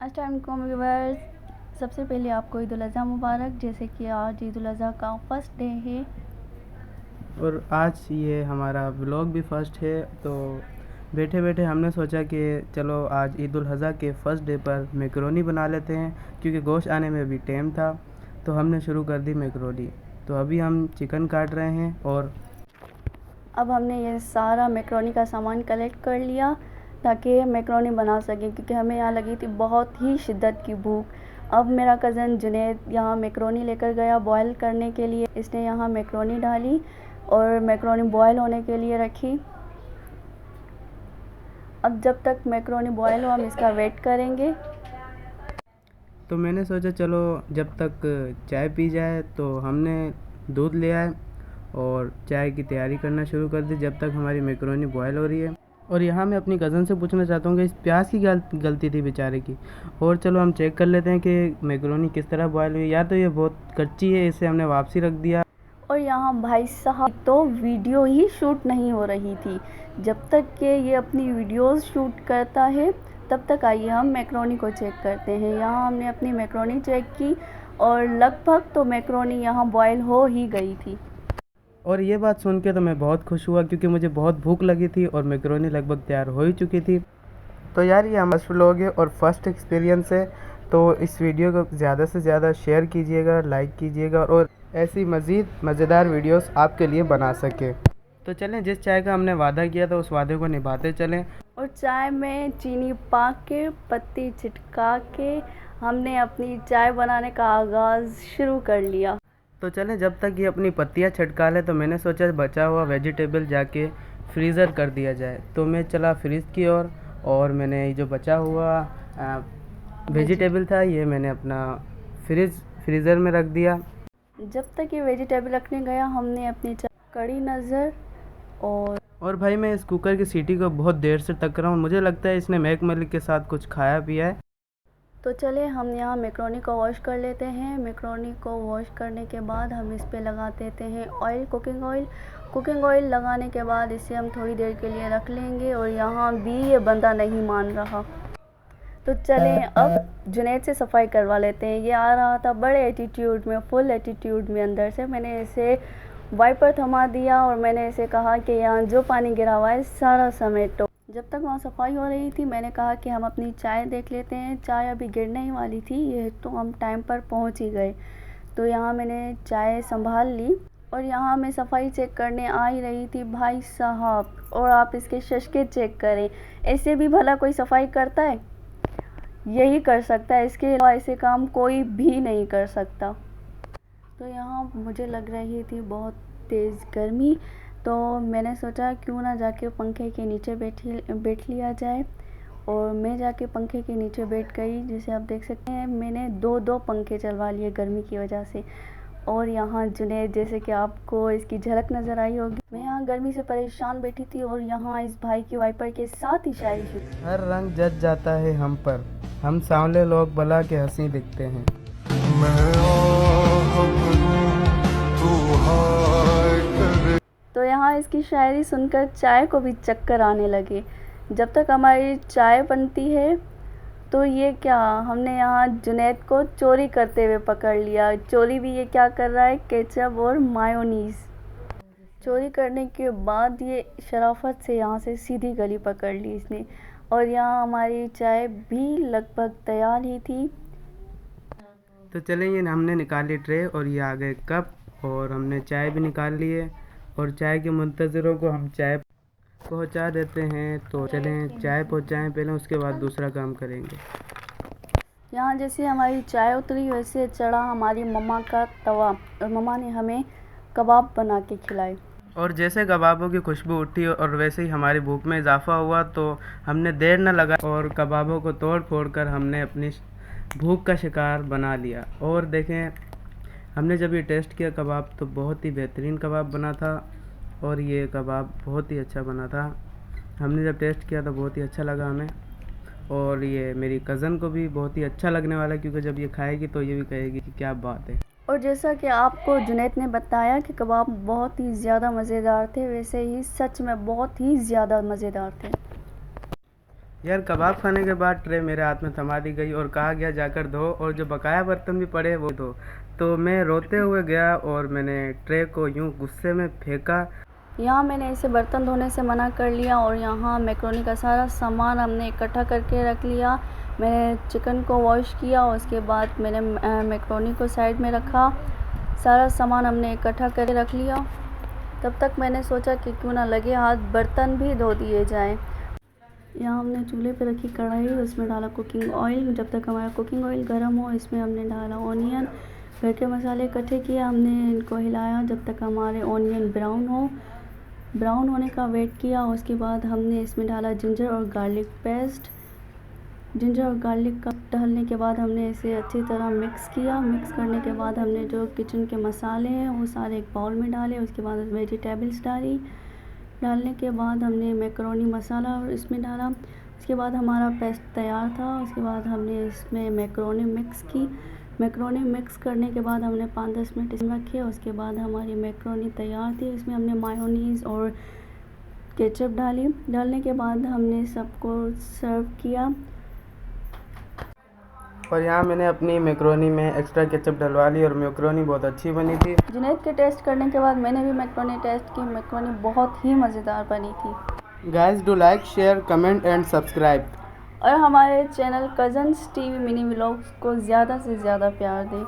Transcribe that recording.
अस्सलामुअलैकुम व्यूअर्स। सबसे पहले आपको ईद उल अज़हा मुबारक। जैसे कि आज ईद उल अज़हा का फर्स्ट डे है और आज ये हमारा व्लॉग भी फर्स्ट है। तो बैठे बैठे हमने सोचा कि चलो आज ईद उल अज़हा के फर्स्ट डे पर मैकरोनी बना लेते हैं, क्योंकि गोश्त आने में अभी टाइम था। तो हमने शुरू कर दी मैकरोनी। तो अभी हम चिकन काट रहे हैं और अब हमने ये सारा मैकरोनी का सामान कलेक्ट कर लिया ताकि मैकरोनी बना सकें, क्योंकि हमें यहाँ लगी थी बहुत ही शिद्दत की भूख। अब मेरा कज़न जुनैद यहाँ मैकरोनी लेकर गया बॉयल करने के लिए। इसने यहाँ मैकरोनी डाली और मैकरोनी बॉयल होने के लिए रखी। अब जब तक मैकरोनी बॉयल हो हम इसका वेट करेंगे। तो मैंने सोचा चलो जब तक चाय पी जाए, तो हमने दूध ले आए और चाय की तैयारी करना शुरू कर दी जब तक हमारी मैकरोनी बॉयल हो रही है। और यहाँ मैं अपनी कज़न से पूछना चाहता हूँ कि इस प्याज की गलती थी बेचारे की। और चलो हम चेक कर लेते हैं कि मैकरोनी किस तरह बॉयल हुई। या तो ये बहुत कच्ची है, इसे हमने वापसी रख दिया। और यहाँ भाई साहब तो वीडियो ही शूट नहीं हो रही थी। जब तक कि ये अपनी वीडियोस शूट करता है तब तक आइए हम मैकरोनी को चेक करते हैं। यहाँ हमने अपनी मैकरोनी चेक की और लगभग तो मैकरोनी यहाँ बॉयल हो ही गई थी। और ये बात सुन के तो मैं बहुत खुश हुआ, क्योंकि मुझे बहुत भूख लगी थी और मैकरोनी लगभग तैयार हो ही चुकी थी। तो यार ये हमारा फर्स्ट व्लॉग है और फर्स्ट एक्सपीरियंस है। तो इस वीडियो को ज़्यादा से ज़्यादा शेयर कीजिएगा, लाइक कीजिएगा और ऐसी मज़ीद मज़ेदार वीडियोस आपके लिए बना सके। तो चलें, जिस चाय का हमने वादा किया था उस वादे को निभाते चलें। और चाय में चीनी पा के पत्ती छिटका के हमने अपनी चाय बनाने का आगाज़ शुरू कर लिया। तो चलें, जब तक ये अपनी पत्तियाँ छिटका ले तो मैंने सोचा बचा हुआ वेजिटेबल जाके फ्रीज़र कर दिया जाए। तो मैं चला फ्रिज की ओर और मैंने ये जो बचा हुआ वेजिटेबल था ये मैंने अपना फ्रीज़र में रख दिया। जब तक ये वेजिटेबल रखने गया हमने अपनी चाय कड़ी नज़र। और भाई मैं इस कुकर की सीटी को बहुत देर से तक रहा हूँ, मुझे लगता है इसने मैक मलिक के साथ कुछ खाया पिया है। तो चले हम यहाँ मैकरोनी को वॉश कर लेते हैं। मैकरोनी को वॉश करने के बाद हम इस पे लगा देते हैं oil, cooking oil. Cooking oil लगाने के बाद इसे हम थोड़ी देर के लिए रख लेंगे। और यहाँ भी ये बंदा नहीं मान रहा। तो चलें अब जुनैद से सफाई करवा लेते हैं। ये आ रहा था बड़े एटीट्यूड में, फुल एटीट्यूड में अंदर से। मैंने इसे वाइपर थमा दिया और मैंने इसे कहा कि यहाँ जो पानी गिरा हुआ है सारा समेटो। जब तक वहाँ सफाई हो रही थी मैंने कहा कि हम अपनी चाय देख लेते हैं। चाय अभी गिरने ही वाली थी, ये तो हम टाइम पर पहुँच ही गए। तो यहाँ मैंने चाय संभाल ली और यहाँ मैं सफाई चेक करने आ ही रही थी भाई साहब। और आप इसके शशके चेक करें, ऐसे भी भला कोई सफाई करता है? यही कर सकता है, इसके अलावा ऐसे काम कोई भी नहीं कर सकता। तो यहाँ मुझे लग रही थी बहुत तेज़ गर्मी, तो मैंने सोचा क्यों ना जाके पंखे के नीचे बैठ लिया जाए। और मैं जाके पंखे के नीचे बैठ गई। जैसे आप देख सकते हैं मैंने दो पंखे चलवा लिए गर्मी की वजह से। और यहाँ जुनैद, जैसे कि आपको इसकी झलक नज़र आई होगी, मैं यहाँ गर्मी से परेशान बैठी थी और यहाँ इस भाई की वाइपर के साथ ही शायरी शुरू। हर रंग जच जाता है हम पर, हम सांवले लोग भला के हंसी दिखते हैं। तो यहाँ इसकी शायरी सुनकर चाय को भी चक्कर आने लगे। जब तक हमारी चाय बनती है तो ये क्या, हमने यहाँ जुनैद को चोरी करते हुए पकड़ लिया। चोरी भी ये क्या कर रहा है, केचप और मायोनीज़ चोरी करने के बाद ये शराफत से यहाँ से सीधी गली पकड़ ली इसने। और यहाँ हमारी चाय भी लगभग तैयार ही थी। तो चलें, ये हमने निकाली ट्रे और ये आ गए कप और हमने चाय भी निकाल ली है। और चाय के मुंतज़रों को हम चाय पहुंचा देते हैं। तो चलें चाय पहुंचाएं पहले, उसके बाद दूसरा काम करेंगे। यहाँ जैसे हमारी चाय उतरी वैसे चढ़ा हमारी मम्मा का तवा और मम्मा ने हमें कबाब बना के खिलाए। और जैसे कबाबों की खुशबू उठी और वैसे ही हमारी भूख में इजाफा हुआ, तो हमने देर न लगा और कबाबों को तोड़ फोड़ कर हमने अपनी भूख का शिकार बना लिया। और देखें, हमने जब ये टेस्ट किया कबाब तो बहुत ही बेहतरीन कबाब बना था और ये कबाब बहुत ही अच्छा बना था। हमने जब टेस्ट किया तो बहुत ही अच्छा लगा हमें। और ये मेरी कज़न को भी बहुत ही अच्छा लगने वाला है, क्योंकि जब ये खाएगी तो ये भी कहेगी कि क्या बात है। और जैसा कि आपको जुनैद ने बताया कि कबाब बहुत ही ज़्यादा मज़ेदार थे, वैसे ही सच में बहुत ही ज़्यादा मज़ेदार थे। यार कबाब खाने के बाद ट्रे मेरे हाथ में थमा दी गई और कहा गया जाकर धो, और जो बकाया बर्तन भी पड़े वो धो। तो मैं रोते हुए गया और मैंने ट्रे को यूं गुस्से में फेंका। यहाँ मैंने इसे बर्तन धोने से मना कर लिया और यहाँ मैक्रोनी का सारा सामान हमने इकट्ठा करके रख लिया। मैंने चिकन को वॉश किया और उसके बाद मैंने मैक्रोनी को साइड में रखा। सारा सामान हमने इकट्ठा करके रख लिया। तब तक मैंने सोचा कि क्यों ना लगे हाथ बर्तन भी धो दिए जाएं। यहाँ हमने चूल्हे पे रखी कढ़ाई, उसमें डाला कुकिंग ऑयल। जब तक हमारा कुकिंग ऑयल गर्म हो, इसमें हमने डाला ऑनियन। घर के मसाले इकट्ठे किए, हमने इनको हिलाया जब तक हमारे ऑनियन ब्राउन हो। ब्राउन होने का वेट किया। उसके बाद हमने इसमें डाला जिंजर और गार्लिक पेस्ट। जिंजर और गार्लिक का डालने के बाद हमने इसे अच्छी तरह मिक्स किया। मिक्स करने के बाद हमने जो किचन के मसाले हैं वो सारे एक बाउल में डाले। उसके बाद वेजिटेबल्स डाली। डालने के बाद हमने मैक्रोनी मसाला इसमें डाला। उसके बाद हमारा पेस्ट तैयार था। उसके बाद हमने इसमें मैक्रोनी मिक्स की। मैक्रोनी मिक्स करने के बाद हमने 5-10 मिनट इसमें रखे। उसके बाद हमारी मैक्रोनी तैयार थी। इसमें हमने मायोनीज़ और केचप डाली। डालने के बाद हमने सबको सर्व किया। और यहाँ मैंने अपनी मैक्रोनी में एक्स्ट्रा केचप डलवा ली और मैक्रोनी बहुत अच्छी बनी थी। जुनैद के टेस्ट करने के बाद मैंने भी मैक्रोनी टेस्ट की। मैक्रोनी बहुत ही मज़ेदार बनी थी। Guys do like, share, comment and subscribe. और हमारे channel cousins TV mini vlogs को ज़्यादा से ज़्यादा प्यार दें।